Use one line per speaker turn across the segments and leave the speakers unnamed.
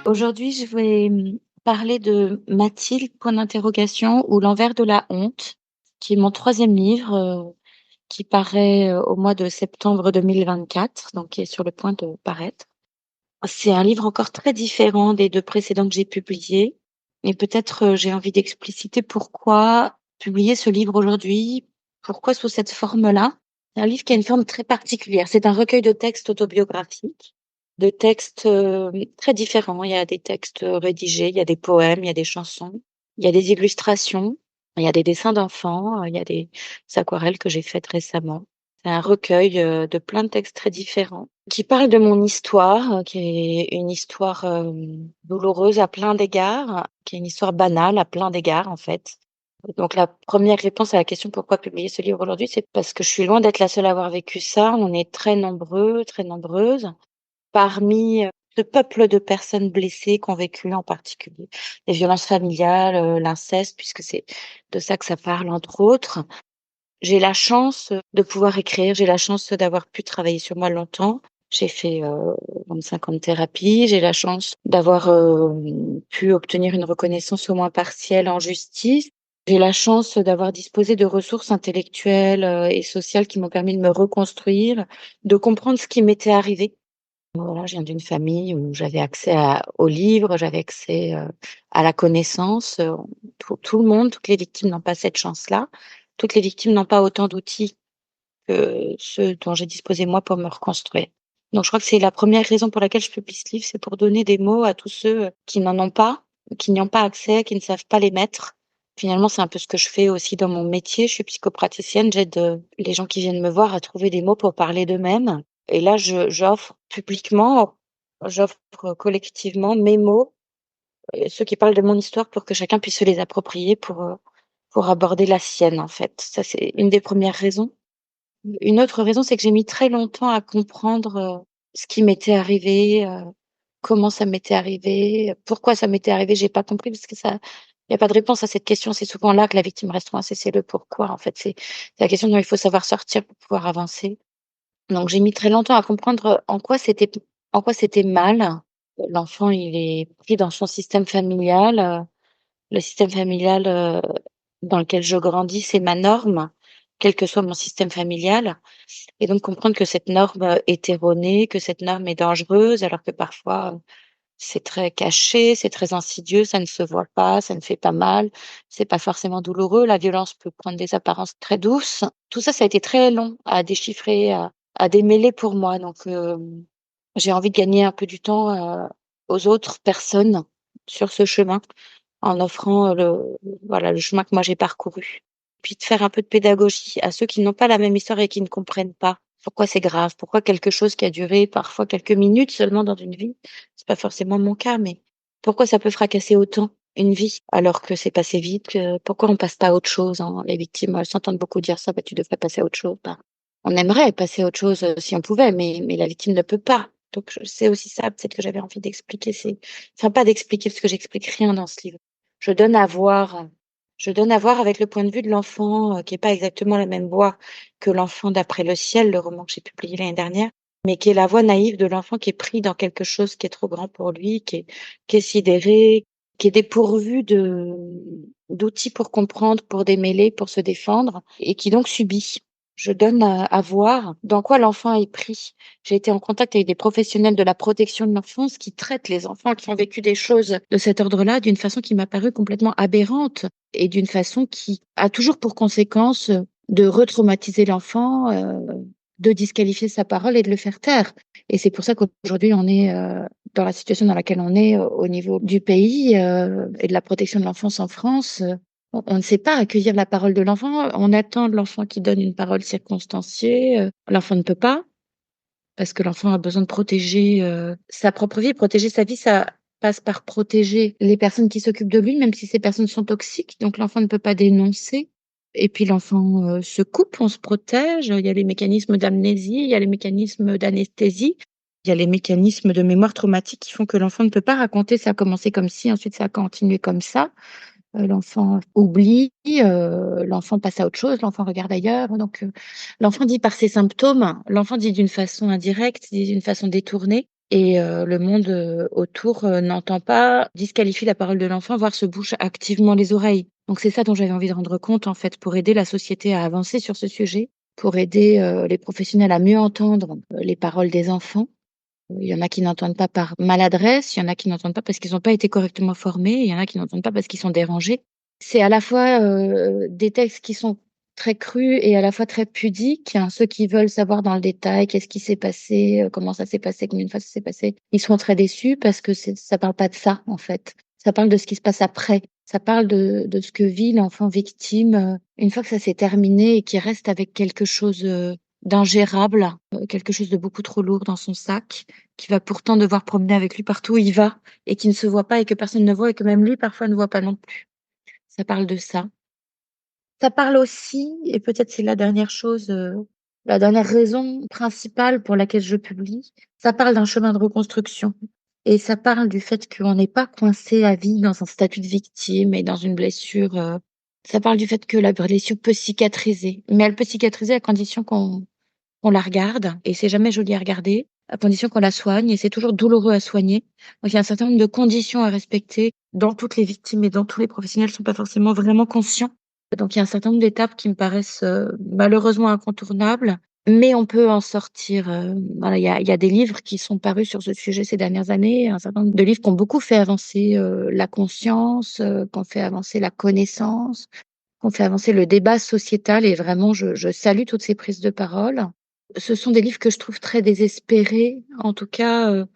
Aujourd'hui, je vais, parler de Mathilde, point d'interrogation, ou L'envers de la honte, qui est mon troisième livre, qui paraît, au mois de septembre 2024, donc qui est sur le point de paraître. C'est un livre encore très différent des 2 précédents que j'ai publiés et peut-être, j'ai envie d'expliciter pourquoi publier ce livre aujourd'hui, pourquoi sous cette forme-là. C'est un livre qui a une forme très particulière. C'est un recueil de textes autobiographiques, de textes, très différents. Il y a des textes, rédigés, il y a des poèmes, il y a des chansons, il y a des illustrations, il y a des dessins d'enfants, il y a des aquarelles que j'ai faites récemment. C'est un recueil, de plein de textes très différents qui parle de mon histoire, qui est une histoire, douloureuse à plein d'égards, qui est une histoire banale à plein d'égards, en fait. Donc la première réponse à la question: «Pourquoi publier ce livre aujourd'hui?» c'est parce que je suis loin d'être la seule à avoir vécu ça. On est très nombreux, très nombreuses parmi, ce peuple de personnes blessées qui ont vécu en particulier les violences familiales, l'inceste, puisque c'est de ça que ça parle, entre autres. J'ai la chance, de pouvoir écrire, j'ai la chance d'avoir pu travailler sur moi longtemps. J'ai fait, 25 ans de thérapie. J'ai la chance d'avoir, pu obtenir une reconnaissance au moins partielle en justice. J'ai la chance d'avoir disposé de ressources intellectuelles, et sociales qui m'ont permis de me reconstruire, de comprendre ce qui m'était arrivé. Voilà, je viens d'une famille où j'avais accès aux livres, j'avais accès, à la connaissance, tout le monde, toutes les victimes n'ont pas cette chance-là. Toutes les victimes n'ont pas autant d'outils que ceux dont j'ai disposé moi pour me reconstruire. Donc je crois que c'est la première raison pour laquelle je publie ce livre, c'est pour donner des mots à tous ceux, qui n'en ont pas, qui n'y ont pas accès, qui ne savent pas les mettre. Finalement, c'est un peu ce que je fais aussi dans mon métier. Je suis psychopraticienne, j'aide, les gens qui viennent me voir à trouver des mots pour parler d'eux-mêmes et là j'offre publiquement, j'offre collectivement mes mots, ceux qui parlent de mon histoire pour que chacun puisse se les approprier pour aborder la sienne, en fait. Ça, c'est une des premières raisons. Une autre raison, c'est que j'ai mis très longtemps à comprendre, ce qui m'était arrivé, comment ça m'était arrivé, pourquoi ça m'était arrivé. J'ai pas compris parce que ça il y a pas de réponse à cette question. C'est souvent là que la victime reste coincée, c'est le pourquoi, en fait. C'est la question dont il faut savoir sortir pour pouvoir avancer. Donc j'ai mis très longtemps à comprendre, en quoi c'était mal. L'enfant, il est pris dans son système familial, le système familial, dans lequel je grandis, c'est ma norme, quel que soit mon système familial. Et donc comprendre que cette norme, est erronée, que cette norme est dangereuse, alors que parfois, c'est très caché, c'est très insidieux, ça ne se voit pas, ça ne fait pas mal, c'est pas forcément douloureux. La violence peut prendre des apparences très douces. Tout ça, ça a été très long à déchiffrer, à démêler pour moi. Donc, j'ai envie de gagner un peu du temps, aux autres personnes sur ce chemin, en offrant, le chemin que moi j'ai parcouru. Puis de faire un peu de pédagogie à ceux qui n'ont pas la même histoire et qui ne comprennent pas pourquoi c'est grave, pourquoi quelque chose qui a duré parfois quelques minutes seulement dans une vie, c'est pas forcément mon cas, mais pourquoi ça peut fracasser autant une vie alors que c'est passé vite, pourquoi on passe pas à autre chose, hein? Les victimes, s'entendent beaucoup dire ça: «Bah, tu devrais passer à autre chose». Bah, on aimerait passer à autre chose, si on pouvait, mais la victime ne peut pas. Donc c'est aussi ça peut-être que j'avais envie d'expliquer, c'est enfin pas d'expliquer parce que j'explique rien dans ce livre. Je donne à voir, je donne à voir avec le point de vue de l'enfant, qui est pas exactement la même voix que «L'enfant d'après le ciel», le roman que j'ai publié l'année dernière, mais qui est la voix naïve de l'enfant qui est pris dans quelque chose qui est trop grand pour lui, qui est sidéré, qui est dépourvu d'outils pour comprendre, pour démêler, pour se défendre et qui donc subit. Je donne à voir dans quoi l'enfant est pris. J'ai été en contact avec des professionnels de la protection de l'enfance qui traitent les enfants qui ont vécu des choses de cet ordre-là d'une façon qui m'a paru complètement aberrante et d'une façon qui a toujours pour conséquence, de retraumatiser l'enfant, de disqualifier sa parole et de le faire taire. Et c'est pour ça qu'aujourd'hui on est, dans la situation dans laquelle on est, au niveau du pays, et de la protection de l'enfance en France. On ne sait pas accueillir la parole de l'enfant. On attend de l'enfant qui donne une parole circonstanciée, l'enfant ne peut pas, parce que l'enfant a besoin de protéger, sa propre vie. Protéger sa vie, ça passe par protéger les personnes qui s'occupent de lui, même si ces personnes sont toxiques, donc l'enfant ne peut pas dénoncer et puis l'enfant, se coupe, on se protège. Il y a les mécanismes d'amnésie, il y a les mécanismes d'anesthésie, il y a les mécanismes de mémoire traumatique qui font que l'enfant ne peut pas raconter ça a commencé comme ci, ensuite ça a continué comme ça. L'enfant oublie, l'enfant passe à autre chose, l'enfant regarde ailleurs, donc l'enfant dit par ses symptômes, l'enfant dit d'une façon indirecte, dit d'une façon détournée et le monde, autour, n'entend pas, disqualifie la parole de l'enfant, voire se bouche activement les oreilles. Donc c'est ça dont j'avais envie de rendre compte, en fait, pour aider la société à avancer sur ce sujet, pour aider, les professionnels à mieux entendre, les paroles des enfants. Il y en a qui n'entendent pas par maladresse, il y en a qui n'entendent pas parce qu'ils ont pas été correctement formés, il y en a qui n'entendent pas parce qu'ils sont dérangés. C'est à la fois, des textes qui sont très crus et à la fois très pudiques, hein. Ceux qui veulent savoir dans le détail qu'est-ce qui s'est passé, comment ça s'est passé, combien de fois ça s'est passé, ils seront très déçus parce que ça parle pas de ça, en fait. Ça parle de ce qui se passe après. Ça parle de ce que vit l'enfant victime, une fois que ça s'est terminé et qui reste avec quelque chose, d'ingérable, quelque chose de beaucoup trop lourd dans son sac, qu'il va pourtant devoir promener avec lui partout où il va et qui ne se voit pas et que personne ne voit et que même lui parfois ne voit pas non plus. Ça parle de ça. Ça parle aussi, et peut-être c'est la dernière chose, la dernière raison principale pour laquelle je publie, ça parle d'un chemin de reconstruction et ça parle du fait qu'on n'est pas coincé à vie dans un statut de victime et dans une blessure, ça parle du fait que la blessure peut cicatriser, mais elle peut cicatriser à condition qu'on la regarde et c'est jamais joli à regarder, à condition qu'on la soigne et c'est toujours douloureux à soigner. Donc il y a un certain nombre de conditions à respecter dont toutes les victimes et dont tous les professionnels sont pas forcément vraiment conscients. Donc il y a un certain nombre d'étapes qui me paraissent, malheureusement incontournables, mais on peut en sortir, voilà, il y a des livres qui sont parus sur ce sujet ces dernières années, un certain nombre de livres qui ont beaucoup fait avancer, la conscience, qui ont fait avancer la connaissance, qui ont fait avancer le débat sociétal et vraiment je salue toutes ces prises de parole. Ce sont des livres que je trouve très désespérés, en tout cas,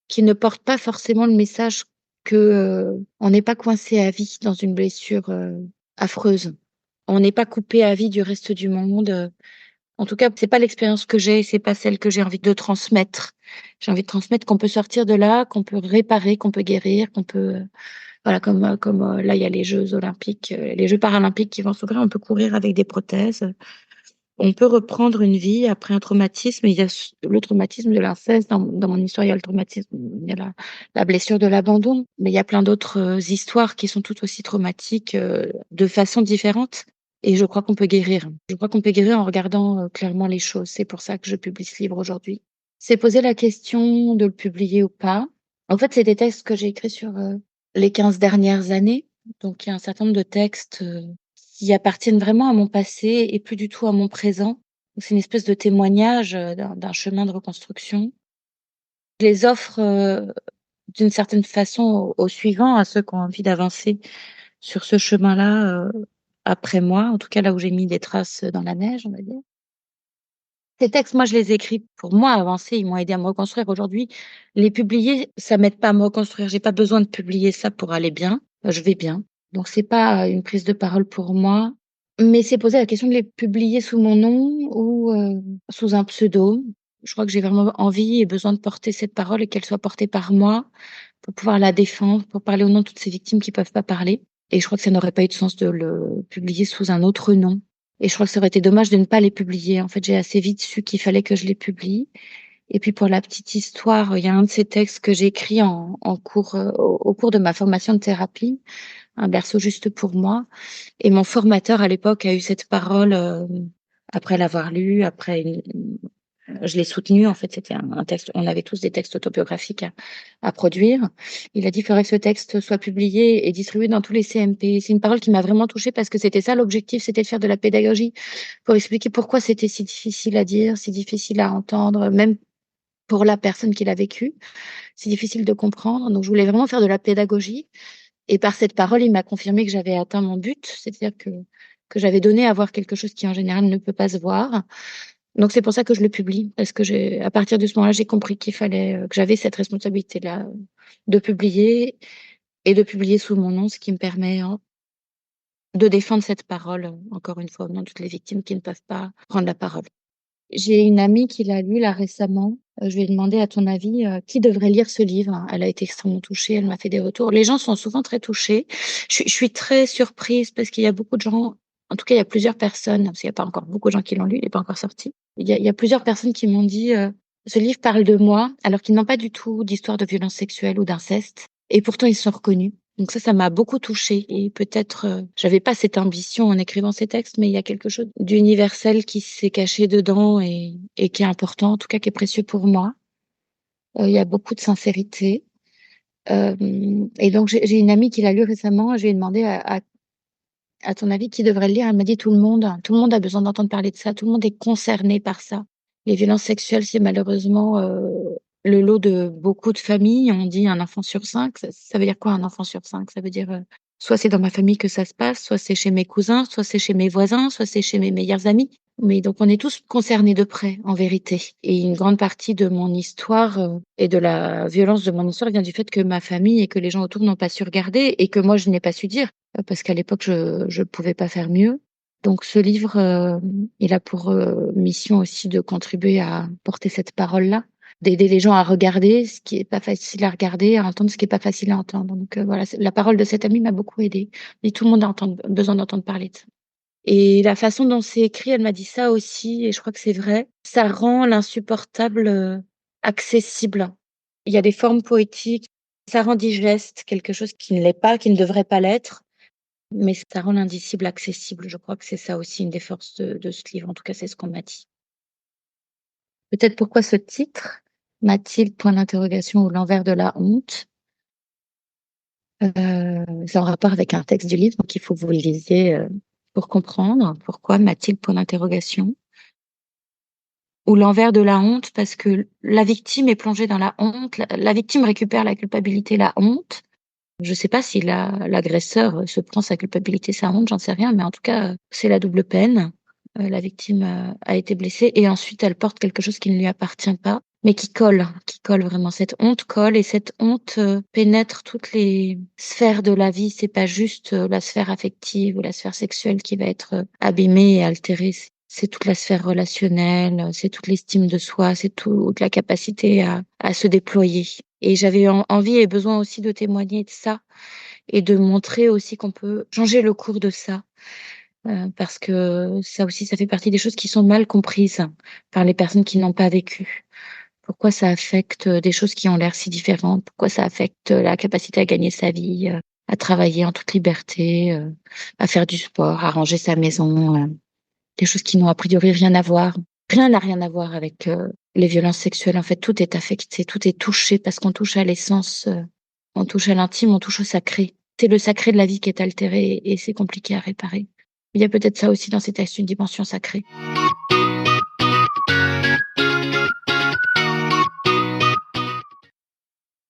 qui ne portent pas forcément le message que, on n'est pas coincé à vie dans une blessure, affreuse. On n'est pas coupé à vie du reste du monde, en tout cas, c'est pas l'expérience que j'ai, c'est pas celle que j'ai envie de transmettre. J'ai envie de transmettre qu'on peut sortir de là, qu'on peut réparer, qu'on peut guérir, qu'on peut, voilà, comme là, il y a les Jeux olympiques, les Jeux paralympiques qui vont s'ouvrir, on peut courir avec des prothèses. On peut reprendre une vie après un traumatisme. Il y a le traumatisme de l'inceste. Dans mon histoire, il y a le traumatisme, il y a la blessure de l'abandon. Mais il y a plein d'autres histoires qui sont toutes aussi traumatiques, de façon différente. Et je crois qu'on peut guérir. Je crois qu'on peut guérir en regardant clairement les choses. C'est pour ça que je publie ce livre aujourd'hui. C'est poser la question de le publier ou pas. En fait, c'est des textes que j'ai écrits sur les 15 dernières années. Donc, il y a un certain nombre de textes qui appartiennent vraiment à mon passé et plus du tout à mon présent. Donc c'est une espèce de témoignage, d'un chemin de reconstruction. Je les offre, d'une certaine façon aux suivants, à ceux qui ont envie d'avancer sur ce chemin-là, après moi, en tout cas là où j'ai mis des traces, dans la neige, on va dire. Ces textes, moi, je les écris pour moi avancer, ils m'ont aidé à me reconstruire. Aujourd'hui, les publier, ça m'aide pas à me reconstruire. J'ai pas besoin de publier ça pour aller bien. Je vais bien. Donc c'est pas, une prise de parole pour moi, mais c'est poser la question de les publier sous mon nom ou, sous un pseudo. Je crois que j'ai vraiment envie et besoin de porter cette parole et qu'elle soit portée par moi pour pouvoir la défendre, pour parler au nom de toutes ces victimes qui peuvent pas parler et je crois que ça n'aurait pas eu de sens de le publier sous un autre nom. Et je crois que ça aurait été dommage de ne pas les publier. En fait, j'ai assez vite su qu'il fallait que je les publie. Et puis pour la petite histoire, il y a un de ces textes que j'ai écrit en cours, au cours de ma formation de thérapie, Un berceau juste pour moi. Et mon formateur à l'époque a eu cette parole, après l'avoir lu, après je l'ai soutenu. En fait, c'était un texte. On avait tous des textes autobiographiques à produire. Il a dit: «Il faudrait que ce texte soit publié et distribué dans tous les CMP». C'est une parole qui m'a vraiment touchée parce que c'était ça l'objectif, c'était de faire de la pédagogie pour expliquer pourquoi c'était si difficile à dire, si difficile à entendre, même pour la personne qui l'a vécu, si difficile de comprendre. Donc je voulais vraiment faire de la pédagogie et par cette parole, il m'a confirmé que j'avais atteint mon but, c'est-à-dire que j'avais donné à voir quelque chose qui en général ne peut pas se voir. Donc c'est pour ça que je le publie, parce que à partir de ce moment-là, j'ai compris qu'il fallait, que j'avais cette responsabilité-là, de publier et de publier sous mon nom, ce qui me permet, de défendre cette parole, encore une fois, au nom de toutes les victimes qui ne peuvent pas prendre la parole. J'ai une amie qui l'a lu là récemment, je lui ai demandé: «À ton avis, qui devrait lire ce livre?» Elle a été extrêmement touchée, elle m'a fait des retours. Les gens sont souvent très touchés. Je suis très surprise parce qu'il y a beaucoup de gens, en tout cas, il y a plusieurs personnes, parce qu'il y a pas encore beaucoup de gens qui l'ont lu, il est pas encore sorti. Il y a plusieurs personnes qui m'ont dit, «Ce livre parle de moi», alors qu'ils n'ont pas du tout d'histoire de violence sexuelle ou d'inceste et pourtant ils se sont reconnus. Donc ça m'a beaucoup touchée et peut-être, j'avais pas cette ambition en écrivant ces textes, mais il y a quelque chose d'universel qui s'est caché dedans et qui est important, en tout cas qui est précieux pour moi. Il y a beaucoup de sincérité. Et donc j'ai une amie qui l'a lu récemment. Je lui ai demandé à ton avis qui devrait le lire. Elle m'a dit tout le monde. Tout le monde a besoin d'entendre parler de ça. Tout le monde est concerné par ça. Les violences sexuelles, c'est malheureusement le lot de beaucoup de familles. On dit un enfant sur 5. Ça veut dire quoi un enfant sur 5? Ça veut dire soit c'est dans ma famille que ça se passe, soit c'est chez mes cousins, soit c'est chez mes voisins, soit c'est chez mes meilleurs amis. Mais donc on est tous concernés de près, en vérité. Et une grande partie de mon histoire et de la violence de mon histoire vient du fait que ma famille et que les gens autour n'ont pas su regarder et que moi je n'ai pas su dire parce qu'à l'époque je pouvais pas faire mieux. Donc ce livre, il a pour mission aussi de contribuer à porter cette parole-là, d'aider les gens à regarder ce qui est pas facile à regarder, à entendre ce qui est pas facile à entendre. Donc voilà, la parole de cette amie m'a beaucoup aidée. Et tout le monde besoin d'entendre parler de ça. Et la façon dont c'est écrit, elle m'a dit ça aussi, et je crois que c'est vrai. Ça rend l'insupportable accessible. Il y a des formes poétiques, ça rend digeste quelque chose qui ne l'est pas, qui ne devrait pas l'être, mais ça rend l'indicible accessible. Je crois que c'est ça aussi une des forces de ce livre. En tout cas, c'est ce qu'on m'a dit. Peut-être pourquoi ce titre, Mathilde, point d'interrogation, ou l'envers de la honte. C'est en rapport avec un texte du livre, donc il faut que vous le lisiez pour comprendre pourquoi Mathilde, point d'interrogation. Ou l'envers de la honte, parce que la victime est plongée dans la honte, la victime récupère la culpabilité, la honte. Je ne sais pas si l'agresseur se prend sa culpabilité, sa honte, j'en sais rien, mais en tout cas, c'est la double peine. La victime a été blessée et ensuite elle porte quelque chose qui ne lui appartient pas, mais qui colle vraiment. Cette honte colle et cette honte pénètre toutes les sphères de la vie. C'est pas juste la sphère affective ou la sphère sexuelle qui va être abîmée et altérée. C'est toute la sphère relationnelle, c'est toute l'estime de soi, c'est toute la capacité à se déployer. Et j'avais envie et besoin aussi de témoigner de ça et de montrer aussi qu'on peut changer le cours de ça. Parce que ça aussi, ça fait partie des choses qui sont mal comprises par les personnes qui n'ont pas vécu. Pourquoi ça affecte des choses qui ont l'air si différentes? Pourquoi ça affecte la capacité à gagner sa vie, à travailler en toute liberté, à faire du sport, à ranger sa maison, des choses qui n'ont a priori rien à voir. Rien n'a rien à voir avec les violences sexuelles. En fait, tout est affecté, tout est touché parce qu'on touche à l'essence, on touche à l'intime, on touche au sacré. C'est le sacré de la vie qui est altéré et c'est compliqué à réparer. Il y a peut-être ça aussi dans ces textes, une dimension sacrée.